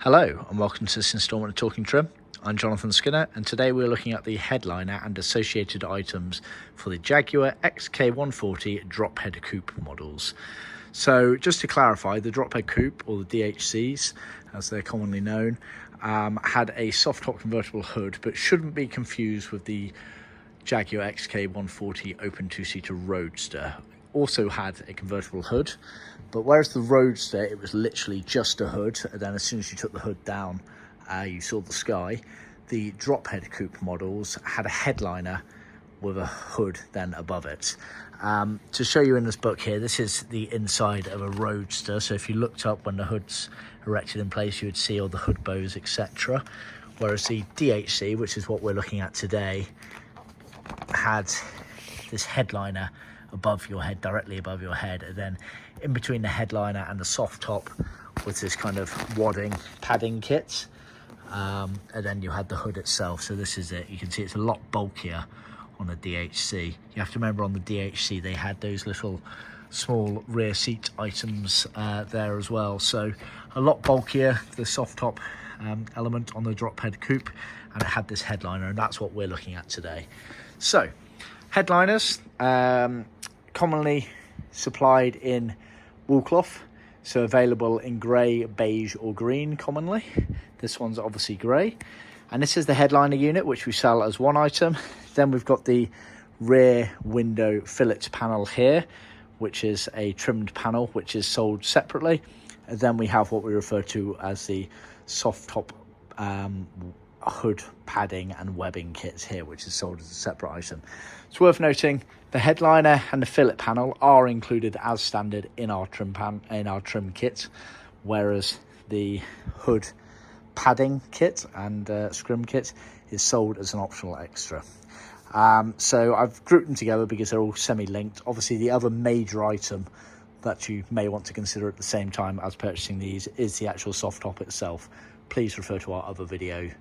Hello and welcome to this instalment of Talking Trim. I'm Jonathan Skinner and today we're looking at the headliner and associated items for the Jaguar XK140 drophead coupe models. So just to clarify, the drophead coupe, or the DHCs as they're commonly known, had a soft top convertible hood but shouldn't be confused with the Jaguar XK140 open two-seater Roadster. Also had a convertible hood, but whereas the Roadster, it was literally just a hood, and then as soon as you took the hood down, you saw the sky. The drophead coupe models had a headliner with a hood then above it. To show you in this book here, this is the inside of a Roadster. So if you looked up when the hood's erected in place, you would see all the hood bows, etc. Whereas the DHC, which is what we're looking at today, had this headliner above your head, directly above your head, and then in between the headliner and the soft top with this kind of wadding padding kit, and then you had the hood itself. So this is it. You can see it's a lot bulkier on the DHC. You have to remember on the DHC they had those little small rear seat items there as well, so a lot bulkier, the soft top element on the drophead coupe, and it had this headliner, and that's what we're looking at today. So headliners, commonly supplied in woolcloth, so available in grey, beige or green commonly. This one's obviously grey, and this is the headliner unit, which we sell as one item. Then we've got the rear window fillet panel here, which is a trimmed panel which is sold separately, and then we have what we refer to as the soft top hood padding and webbing kits here, which is sold as a separate item. It's worth noting the headliner and the fillet panel are included as standard in our trim kit, whereas the hood padding kit and scrim kit is sold as an optional extra. So I've grouped them together because they're all semi-linked. Obviously the other major item that you may want to consider at the same time as purchasing these is the actual soft top itself. Please refer to our other video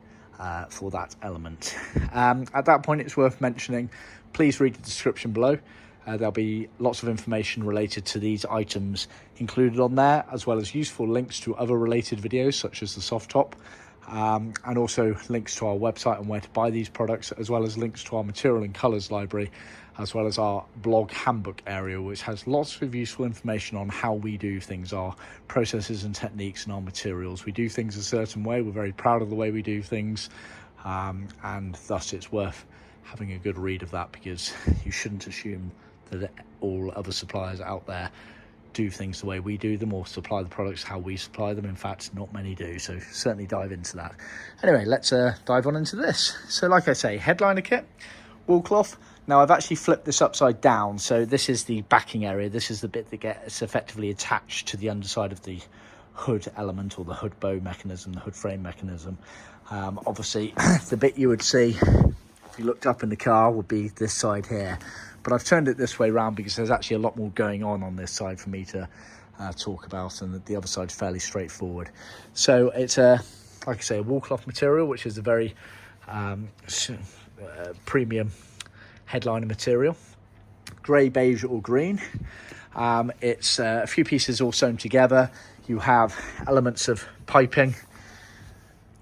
for that element. At that point, it's worth mentioning, please read the description below. There'll be lots of information related to these items included on there, as well as useful links to other related videos such as the soft top, and also links to our website and where to buy these products, as well as links to our material and colours library, as well as our blog handbook area, which has lots of useful information on how we do things, our processes and techniques and our materials. We do things a certain way. We're very proud of the way we do things, and thus it's worth having a good read of that, because you shouldn't assume that all other suppliers out there do things the way we do them or supply the products how we supply them. In fact, not many do, so certainly dive into that. Anyway, let's dive on into this. So like I say, headliner kit, woolcloth. Now I've actually flipped this upside down, so this is the backing area. This is the bit that gets effectively attached to the underside of the hood element, or the hood bow mechanism, the hood frame mechanism. Obviously the bit you would see if you looked up in the car would be this side here, but I've turned it this way around because there's actually a lot more going on this side for me to talk about, and the other side's fairly straightforward. So it's like I say, a woolcloth material, which is a very premium headliner material, grey, beige or green. It's a few pieces all sewn together. You have elements of piping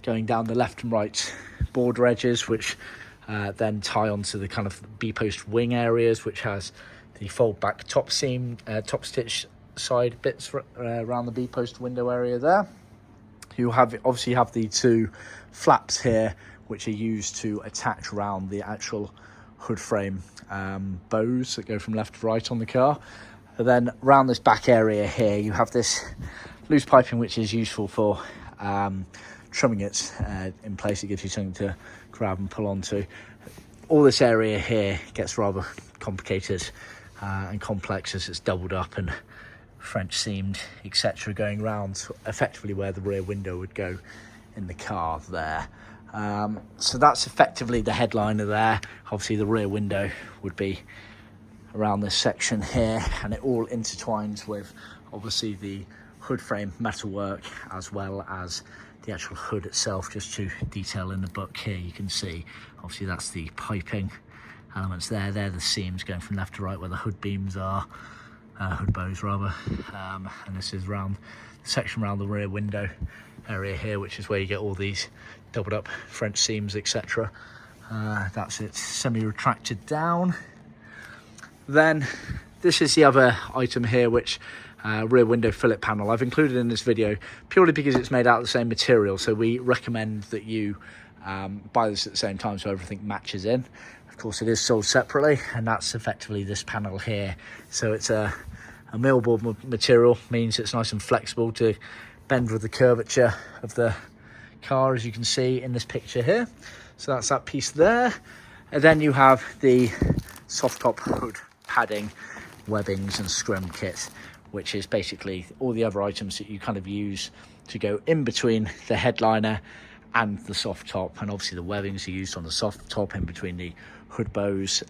going down the left and right border edges, which then tie onto the kind of B-post wing areas, which has the fold back top seam, top stitch side bits around the B-post window area there. You obviously have the two flaps here, which are used to attach around the actual hood frame bows that go from left to right on the car. And then around this back area here, you have this loose piping, which is useful for trimming it in place. It gives you something to grab and pull onto. All this area here gets rather complicated and complex as it's doubled up and French seamed, etc., going around effectively where the rear window would go in the car there. So that's effectively the headliner there. Obviously the rear window would be around this section here, and it all intertwines with obviously the hood frame metalwork as well as the actual hood itself. Just to detail in the book here, you can see obviously that's the piping elements there. They're the seams going from left to right where the hood beams are. hood bows rather, and this is around the section around the rear window area here, which is where you get all these doubled up French seams, etc. That's it, semi-retracted down. Then this is the other item here, which rear window fillet panel I've included in this video purely because it's made out of the same material, so we recommend that you buy this at the same time so everything matches in. Of course, it is sold separately, and that's effectively this panel here. So it's a millboard material, means it's nice and flexible to bend with the curvature of the car, as you can see in this picture here. So that's that piece there. And then you have the soft top hood padding, webbings and scrum kit, which is basically all the other items that you kind of use to go in between the headliner and the soft top. And obviously the webbings are used on the soft top in between the hood bows,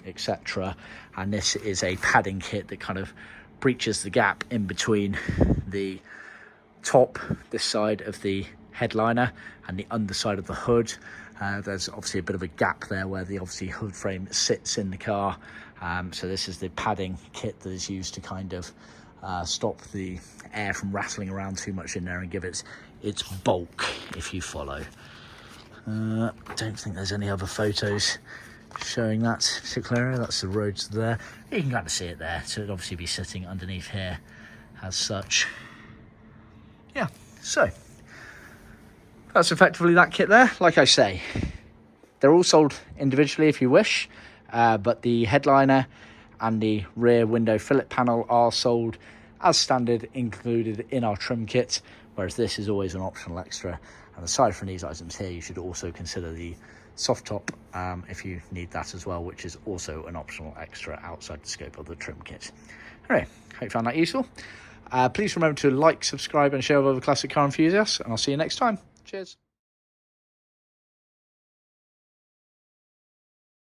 etc. And this is a padding kit that kind of breaches the gap in between the top, this side of the headliner, and the underside of the hood. There's obviously a bit of a gap there where the hood frame sits in the car. So this is the padding kit that is used to kind of stop the air from rattling around too much in there and give it its bulk, if you follow. I don't think there's any other photos showing that particular area. That's the roads there. You can kind of see it there, so it'd obviously be sitting underneath here as such. Yeah, so that's effectively that kit there. Like I say, they're all sold individually if you wish, but the headliner and the rear window fillet panel are sold as standard, included in our trim kit, whereas this is always an optional extra. And aside from these items here, you should also consider the soft top if you need that as well, which is also an optional extra outside the scope of the trim kit. Anyway, hope you found that useful. Please remember to like, subscribe and share with other classic car enthusiasts, and I'll see you next time. Cheers.